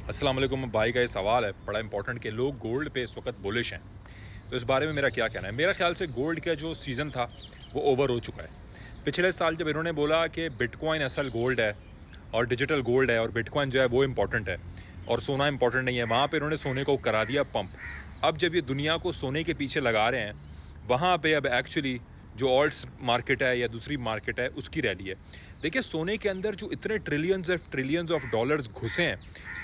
अस्सलाम वालेकुम भाई का ये सवाल है बड़ा इंपॉर्टेंट कि लोग गोल्ड पे इस वक्त बुलिश हैं। तो इस बारे में मेरा क्या कहना है। मेरा ख्याल से गोल्ड का जो सीज़न था वो ओवर हो चुका है। पिछले साल जब इन्होंने बोला कि बिटकॉइन असल गोल्ड है और डिजिटल गोल्ड है और बिटकॉइन जो है वो इम्पॉर्टेंट है और सोना इम्पॉर्टेंट नहीं है, वहाँ पर इन्होंने सोने को करा दिया पंप। अब जब ये दुनिया को सोने के पीछे लगा रहे हैं, वहाँ पर अब एक्चुअली जो ऑल्ट्स मार्केट है या दूसरी मार्केट है उसकी रैली है। देखिए, सोने के अंदर जो इतने ट्रिलियंस ऑफ डॉलर्स घुसे हैं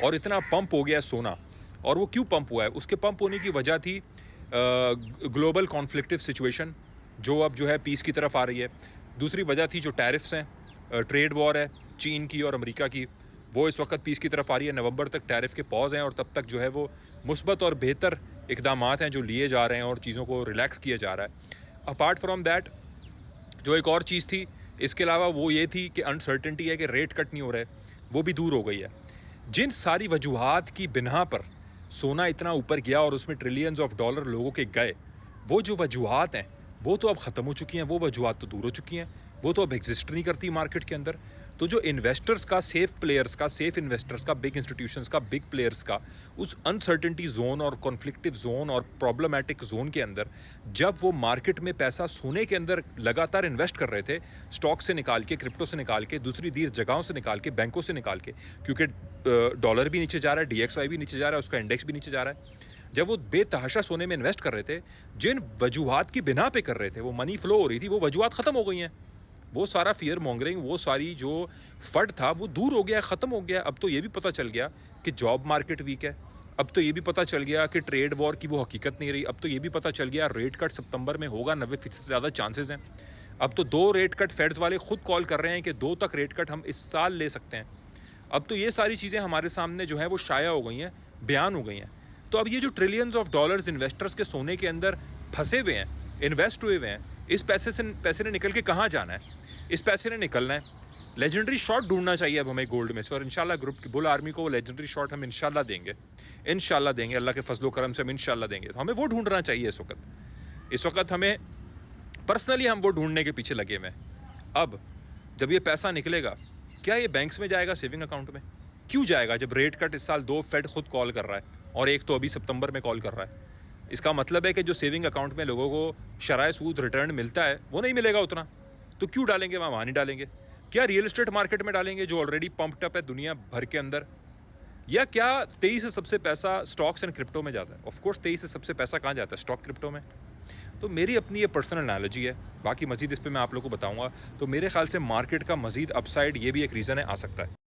और इतना पंप हो गया है सोना, और वो क्यों पंप हुआ है, उसके पंप होने की वजह थी ग्लोबल कॉन्फ्लिक्टिव सिचुएशन जो अब जो है पीस की तरफ आ रही है। दूसरी वजह थी जो टैरिफ्स हैं, ट्रेड वॉर है चीन की और अमेरिका की, वो इस वक्त पीस की तरफ आ रही है। नवंबर तक टैरिफ के पॉज हैं और तब तक जो है वो मुस्बत और बेहतर इकदाम हैं जो लिए जा रहे हैं और चीज़ों को रिलैक्स किया जा रहा है। अपार्ट फ्रॉम दैट जो एक और चीज़ थी इसके अलावा वो ये थी कि अनसर्टेनिटी है कि रेट कट नहीं हो रहे, वो भी दूर हो गई है। जिन सारी वजूहात की बिना पर सोना इतना ऊपर गया और उसमें ट्रिलियंस ऑफ डॉलर लोगों के गए, वो जो वजूहात हैं वो तो अब ख़त्म हो चुकी हैं, वो वजूहात तो दूर हो चुकी हैं, वो तो अब एग्जिस्ट नहीं करती मार्केट के अंदर। तो जो इन्वेस्टर्स का, सेफ इन्वेस्टर्स का, बिग इंस्टीट्यूशंस का, बिग प्लेयर्स का उस अनसर्टेनिटी जोन और कॉन्फ्लिक्टिव जोन और प्रॉब्लमेटिक जोन के अंदर जब वो मार्केट में पैसा सोने के अंदर लगातार इन्वेस्ट कर रहे थे, स्टॉक से निकाल के, क्रिप्टो से निकाल के, दूसरी दी जगहों से निकाल के, बैंकों से निकाल के, क्योंकि डॉलर भी नीचे जा रहा है, DXY भी नीचे जा रहा है, उसका इंडेक्स भी नीचे जा रहा है। जब वो बेतहाशा सोने में इन्वेस्ट कर रहे थे, जिन वजूहात की बिना पे कर रहे थे, वो मनी फ्लो हो रही थी, वो वजूहात ख़त्म हो गई हैं। वो सारा फियर मॉन्गरिंग, वो सारी जो फट था वो दूर हो गया, ख़त्म हो गया। अब तो ये भी पता चल गया कि जॉब मार्केट वीक है। अब तो ये भी पता चल गया कि ट्रेड वॉर की वो हकीकत नहीं रही। अब तो ये भी पता चल गया रेट कट सितंबर में होगा, 90% से ज़्यादा चांसेस हैं। अब तो 2 रेट कट फेड्स वाले खुद कॉल कर रहे हैं कि 2 तक रेट कट हम इस साल ले सकते हैं। अब तो ये सारी चीज़ें हमारे सामने जो है वो शाया हो गई हैं, बयान हो गई हैं। तो अब ये जो ट्रिलियंस ऑफ डॉलर्स इन्वेस्टर्स के सोने के अंदर फंसे हुए हैं, इन्वेस्ट हुए हुए हैं, इस पैसे ने निकल के कहाँ जाना है? इस पैसे ने निकलना है। लेजेंडरी शॉट ढूंढना चाहिए अब हमें गोल्ड में से, और इंशाल्लाह ग्रुप की बुल आर्मी को वो लेजेंडरी शॉट हम इंशाल्लाह देंगे, अल्लाह के फजलो करम से हम इंशाल्लाह देंगे। तो हमें वो ढूंढना चाहिए इस वक्त हमें पर्सनली हम वो ढूंढने के पीछे लगे हुए हैं। अब जब ये पैसा निकलेगा, क्या ये बैंक्स में जाएगा, सेविंग अकाउंट में? क्यों जाएगा जब रेट कट इस साल 2 फेड खुद कॉल कर रहा है और एक तो अभी सितंबर में कॉल कर रहा है? इसका मतलब है कि जो सेविंग अकाउंट में लोगों को शराय सूद रिटर्न मिलता है वो नहीं मिलेगा उतना, तो क्यों डालेंगे वहाँ नहीं डालेंगे? क्या रियल एस्टेट मार्केट में डालेंगे जो ऑलरेडी पंप्ड अप है दुनिया भर के अंदर? या क्या 23 से सबसे पैसा स्टॉक्स एंड क्रिप्टो में जाता है? ऑफ कोर्स 23 से सबसे पैसा कहाँ जाता है? स्टॉक क्रिप्टो में। तो मेरी अपनी ये पर्सनल एनालॉजी है, बाकी मजीद इस पर मैं आप लोगों को बताऊंगा। तो मेरे ख्याल से मार्केट का मजीद अपसाइड ये भी एक रीज़न है, आ सकता है।